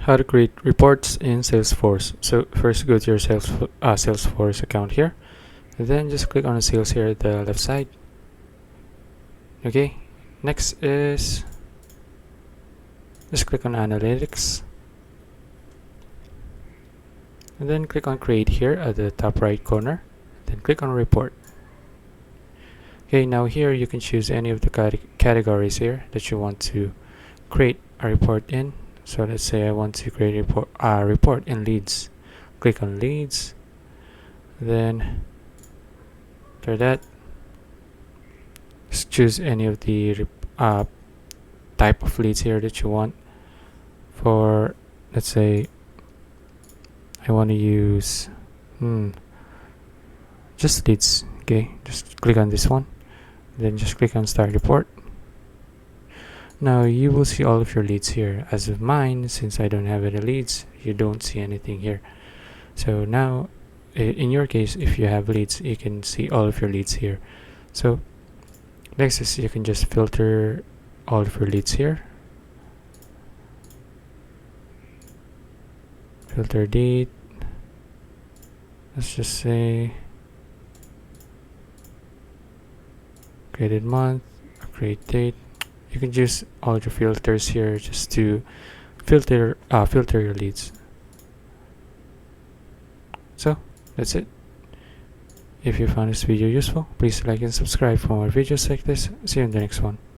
How to create reports in Salesforce. So first go to your Salesforce account here, and then just click on the sales here at the left side. Okay, next is just click on analytics, and then click on create here at the top right corner, then click on report. Okay, now here you can choose any of the categories here that you want to create a report in. So let's say I want to create a report in leads. Click on leads, then after that just choose any of the type of leads here that you want. For let's say I want to use just leads. Okay, just click on this one, then just click on start report. Now you will see all of your leads here. As of mine, since I don't have any leads, you don't see anything here. So now in your case, if you have leads, you can see all of your leads here. So next is you can just filter all of your leads here. Filter date, let's just say created month, create date. You can use all your filters here just to filter your leads. So that's it. If you found this video useful, please like and subscribe for more videos like this. See you in the next one.